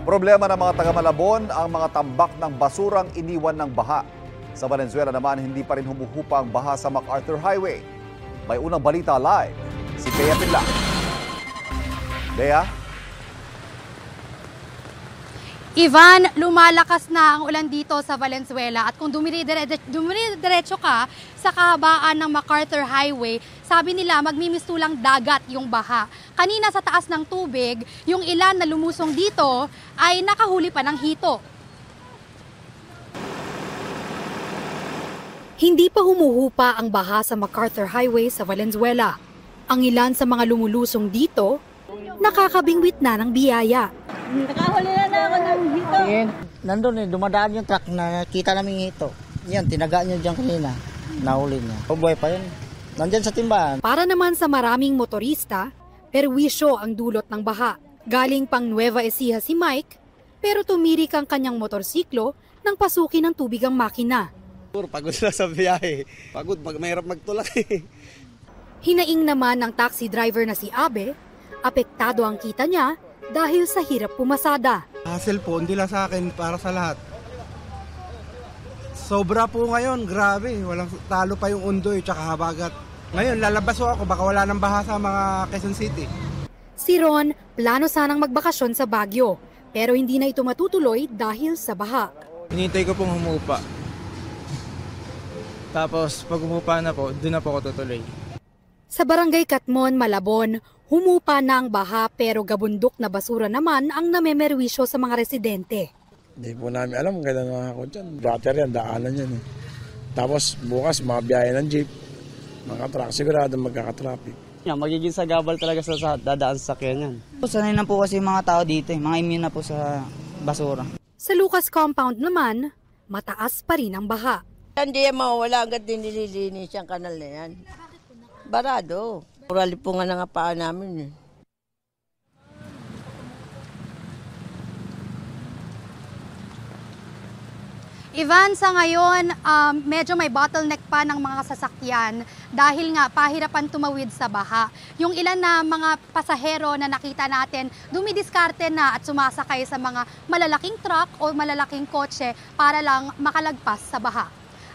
Problema ng mga taga-Malabon ang mga tambak ng basurang iniwan ng baha. Sa Valenzuela naman, hindi pa rin humuhupa ang baha sa MacArthur Highway. May unang balita live, si Bea Pinla. Bea? Ivan, lumalakas na ang ulan dito sa Valenzuela at kung dumiri-diretso ka sa kahabaan ng MacArthur Highway, sabi nila magmimistulang dagat yung baha. Kanina sa taas ng tubig, yung ilan na lumusong dito ay nakahuli pa ng hito. Hindi pa humuhupa ang baha sa MacArthur Highway sa Valenzuela. Ang ilan sa mga lumulusong dito, nakakabingwit na ng biyaya. Nakahuli na ako ng hito. Nandun dumadaan yung truck na kita namin hito. Yan, tinaga niyo dyan kanina. Nahuli niya. Buhay pa yun. Nandyan sa timbahan. Para naman sa maraming motorista, perwisyo ang dulot ng baha. Galing pang Nueva Ecija si Mike, pero tumirik ang kanyang motorsiklo nang pasukin ng tubig ang makina. Pagod na sa biyahe. Pagod pag mahirap magtulak. Hinaing naman ng taxi driver na si Abe, apektado ang kita niya dahil sa hirap pumasada. Hassle po, hindi lang sa akin, para sa lahat. Sobra po ngayon, grabe. Walang talo pa yung Undoy tsaka Habagat. Ngayon, lalabas ako, baka wala nang baha sa mga Quezon City. Si Ron, plano sanang magbakasyon sa Baguio, pero hindi na ito matutuloy dahil sa baha. Hinintay ko pong humupa. Tapos pag humupa na po, doon na po ako tutuloy. Sa Barangay Catmon, Malabon, humupa na ang baha pero gabundok na basura naman ang namemerwisyo sa mga residente. Hindi po namin alam kung gano'n mga ako dyan. Brother yan, daanan yan. Tapos bukas mga biyahe ng jeep, mga truck, sigurado magkakatraffic. Magiging sagabal talaga sa dadaan sa sakyan yan. Sanay na po kasi yung mga tao dito, mga immune na po sa basura. Sa Lucas Compound naman, mataas pa rin ang baha. Hindi yan mawawala hanggat nililinis yung kanal na yan. Barado. Pura lipungan na nga paa namin eh. Ivan, sa ngayon, medyo may bottleneck pa ng mga sasakyan dahil nga pahirapan tumawid sa baha. Yung ilan na mga pasahero na nakita natin, dumidiskarte na at sumasakay sa mga malalaking truck o malalaking kotse para lang makalagpas sa baha.